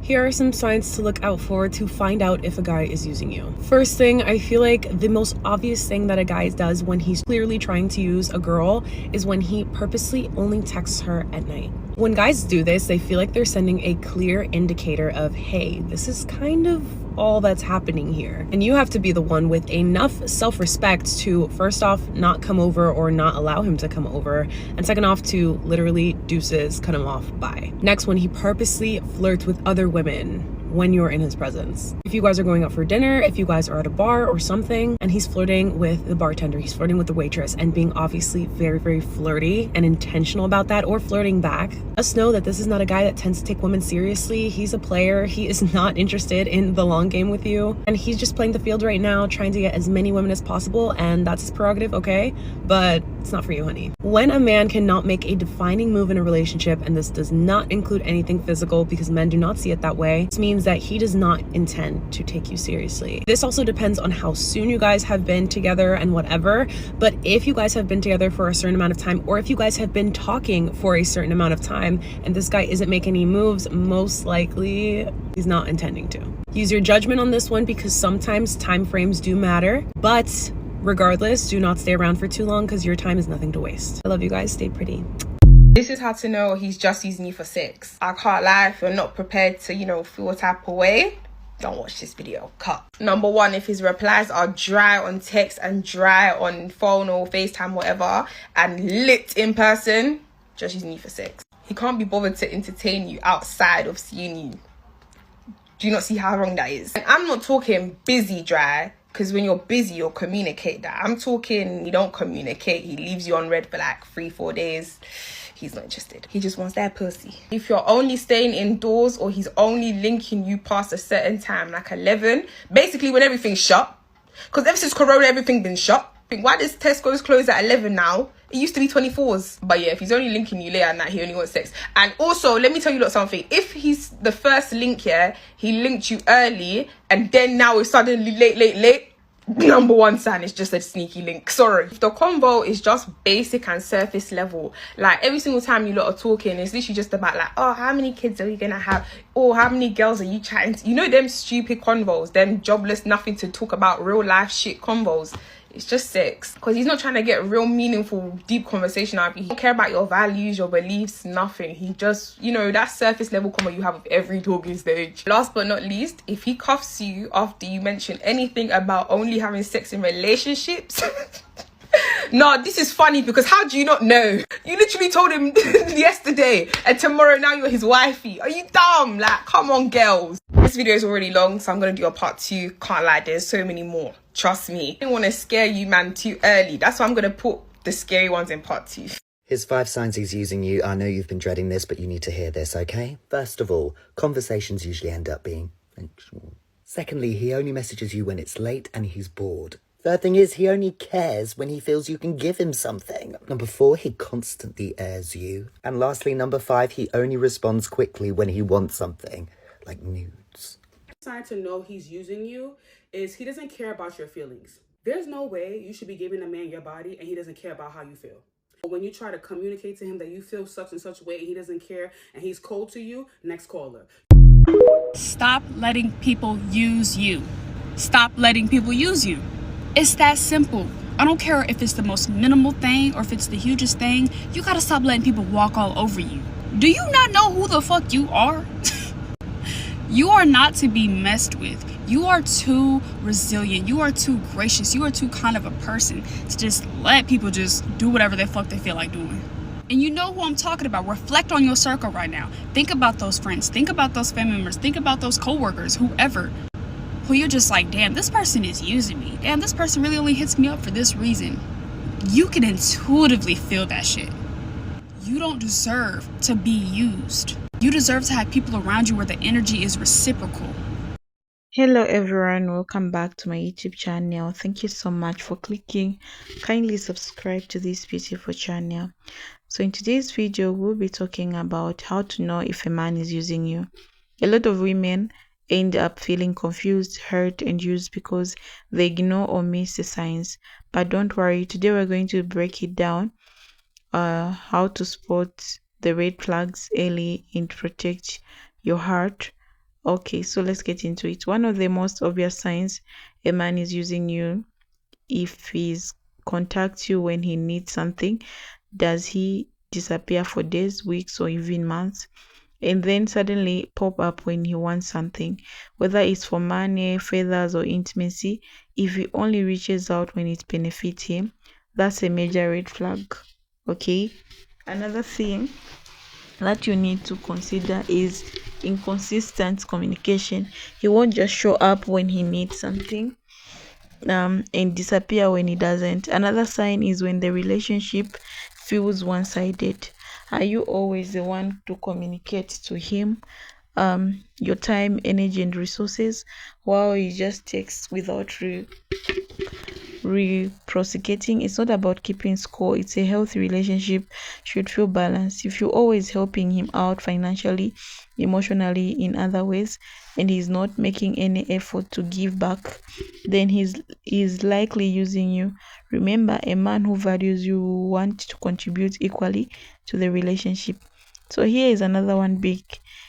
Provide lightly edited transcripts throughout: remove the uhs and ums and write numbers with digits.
Here are some signs to look out for to find out if a guy is using you. First thing, I feel like the most obvious thing that a guy does when he's clearly trying to use a girl is when he purposely only texts her at night. When guys do this, they feel like they're sending a clear indicator of, hey, this is kind of all that's happening here. And you have to be the one with enough self-respect to, first off, not come over or not allow him to come over, and second off, to literally deuces, cut him off, bye. Next, when he purposely flirts with other women when you're in his presence. If you guys are going out for dinner, if you guys are at a bar or something, and he's flirting with the bartender, he's flirting with the waitress, and being obviously very, very flirty and intentional about that, or flirting back, just know that this is not a guy that tends to take women seriously. He's a player. He is not interested in the long game with you, and he's just playing the field right now, trying to get as many women as possible, and that's his prerogative, okay? But it's not for you, honey. When a man cannot make a defining move in a relationship, and this does not include anything physical because men do not see it that way, this means that he does not intend to take you seriously. This also depends on how soon you guys have been together and whatever, but if you guys have been together for a certain amount of time, or if you guys have been talking for a certain amount of time and this guy isn't making any moves, most likely he's not intending to. Use your judgment on this one because sometimes time frames do matter, but regardless, do not stay around for too long because your time is nothing to waste. I love you guys. Stay pretty. This is how to know he's just using you for sex. I can't lie, if you're not prepared to, feel a type of way, don't watch this video. Cut. Number one, if his replies are dry on text and dry on phone or FaceTime, whatever, and lit in person, just using you for sex. He can't be bothered to entertain you outside of seeing you. Do you not see how wrong that is? And I'm not talking busy dry, because when you're busy, you'll communicate that. I'm talking, he don't communicate. He leaves you on red for like 3-4 days. He's not interested. He just wants that pussy. If you're only staying indoors or he's only linking you past a certain time, like 11, basically when everything's shut, because ever since Corona, everything's been shut. Why does Tesco's close at 11 now? It used to be 24s. But yeah, if he's only linking you late at night, he only wants sex. And also, let me tell you something. If he's the first link here, he linked you early, and then now it's suddenly late. Number one sign is just a sneaky link. Sorry. If the convo is just basic and surface level, like every single time you lot are talking, it's literally just about like, oh, how many kids are you gonna have? Or how many girls are you chatting to? Them stupid convos, them jobless, nothing to talk about, real life shit convos. It's just sex. Because he's not trying to get real meaningful, deep conversation out of you. He don't care about your values, your beliefs, nothing. He just, that surface level convo you have with every talking stage. Last but not least, if he cuffs you after you mention anything about only having sex in relationships... No, this is funny because how do you not know? You literally told him yesterday and tomorrow now you're his wifey. Are you dumb? Like, come on, girls. This video is already long, so I'm going to do a part 2. Can't lie, there's so many more. Trust me. I don't want to scare you, man, too early. That's why I'm going to put the scary ones in part 2. Here's 5 signs he's using you. I know you've been dreading this, but you need to hear this, okay? First of all, conversations usually end up being sensual. Secondly, he only messages you when it's late and he's bored. Third thing is, he only cares when he feels you can give him something. Number 4, he constantly airs you. And lastly, number 5, he only responds quickly when he wants something, like nudes. Sign to know he's using you is he doesn't care about your feelings. There's no way you should be giving a man your body and he doesn't care about how you feel. When you try to communicate to him that you feel such and such way and he doesn't care and he's cold to you, next caller. Stop letting people use you. Stop letting people use you. It's that simple. I don't care if it's the most minimal thing or if it's the hugest thing. You gotta stop letting people walk all over you. Do you not know who the fuck you are? You are not to be messed with. You are too resilient. You are too gracious. You are too kind of a person to just let people just do whatever the fuck they feel like doing. And you know who I'm talking about. Reflect on your circle right now. Think about those friends. Think about those family members. Think about those coworkers, whoever. Who you're just like, damn, this person is using me. Damn, this person really only hits me up for this reason. You can intuitively feel that shit. You don't deserve to be used. You deserve to have people around you where the energy is reciprocal. Hello everyone, welcome back to my YouTube channel. Thank you so much for clicking. Kindly subscribe to this beautiful channel. So in today's video, we'll be talking about how to know if a man is using you. A lot of women end up feeling confused, hurt, and used because they ignore or miss the signs. But don't worry, today we're going to break it down, how to spot the red flags early and protect your heart Okay, so let's get into it. One of the most obvious signs a man is using you, if he's contacts you when he needs something, does he disappear for days, weeks, or even months, and then suddenly pop up when he wants something, whether it's for money, feathers, or intimacy? If he only reaches out when it benefits him, that's a major red flag. Okay, another thing that you need to consider is inconsistent communication. He won't just show up when he needs something and disappear when he doesn't. Another sign is when the relationship feels one-sided. Are you always the one to communicate to him your time, energy, and resources, while he just takes without reciprocating? It's not about keeping score. It's a healthy relationship should feel balanced. If you're always helping him out financially, emotionally, in other ways, and he's not making any effort to give back, then he's likely using you. Remember, a man who values you will want to contribute equally to the relationship. So here is another one big.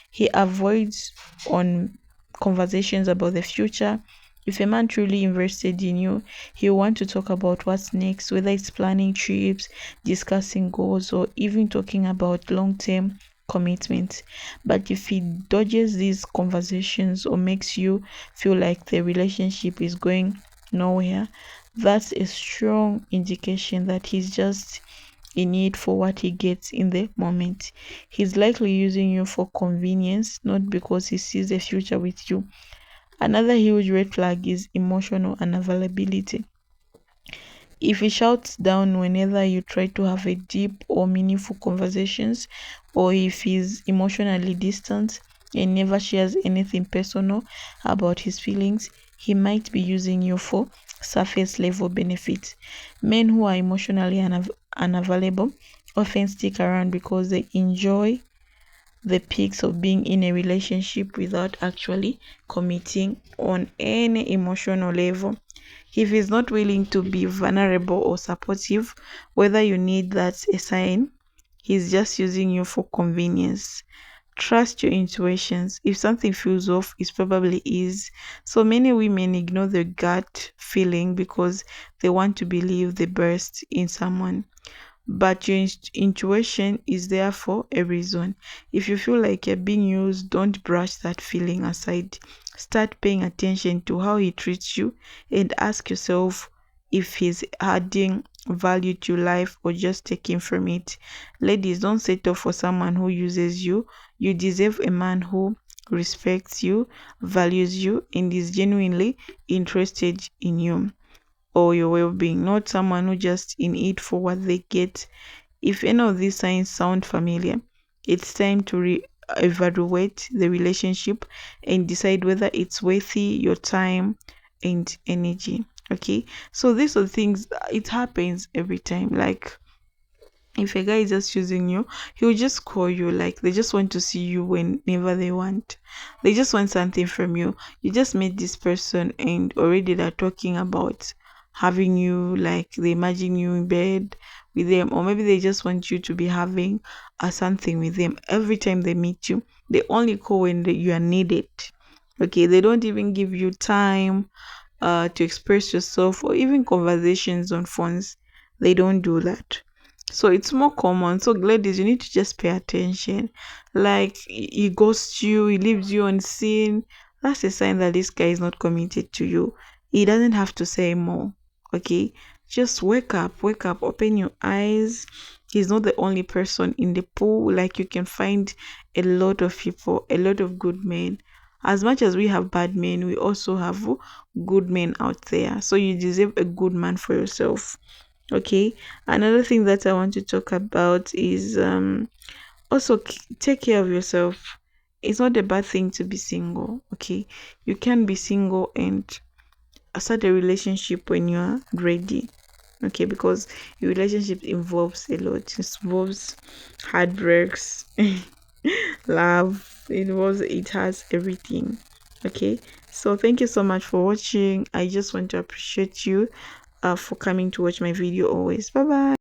He avoids on conversations about the future. If a man truly invested in you, he'll want to talk about what's next, whether it's planning trips, discussing goals, or even talking about long-term commitment. But if he dodges these conversations or makes you feel like the relationship is going nowhere, that's a strong indication that he's just in need for what he gets in the moment. He's likely using you for convenience, not because he sees a future with you. Another huge red flag is emotional unavailability. If he shouts down whenever you try to have a deep or meaningful conversations, or if he's emotionally distant and never shares anything personal about his feelings, he might be using you for surface level benefits. Men who are emotionally unavailable often stick around because they enjoy the peaks of being in a relationship without actually committing on any emotional level. If he's not willing to be vulnerable or supportive, whether you need, that's a sign he's just using you for convenience. Trust your intuitions. If something feels off, it probably is. So many women ignore their gut feeling because they want to believe the best in someone. But your intuition is there for a reason. If you feel like you're being used, don't brush that feeling aside. Start paying attention to how he treats you and ask yourself if he's adding value to life or just taking from it. Ladies, don't settle for someone who uses you. You deserve a man who respects you, values you, and is genuinely interested in you or your well-being, not someone who just in it for what they get. If any of these signs sound familiar, it's time to evaluate the relationship and decide whether it's worthy your time and energy. Okay, so these are things, it happens every time. Like, if a guy is just using you, he'll just call you. Like, they just want to see you whenever they want. They just want something from you. You just met this person and already they're talking about having you, like they imagine you in bed with them, or maybe they just want you to be having something with them. Every time they meet you, they only call when you are needed. Okay, they don't even give you time to express yourself or even conversations on phones. They don't do that. So it's more common. So ladies, you need to just pay attention. Like, he ghosts you, he leaves you on scene. That's a sign that this guy is not committed to you. He doesn't have to say more. Okay, just wake up, open your eyes. He's not the only person in the pool. Like, you can find a lot of people, a lot of good men. As much as we have bad men, we also have good men out there. So you deserve a good man for yourself. Okay, another thing that I want to talk about is also take care of yourself. It's not a bad thing to be single. Okay, you can be single and start a relationship when you're ready. Okay, because your relationship involves a lot. It involves heartbreaks, love, it has everything. Okay, so thank you so much for watching. I just want to appreciate you for coming to watch my video always. Bye bye.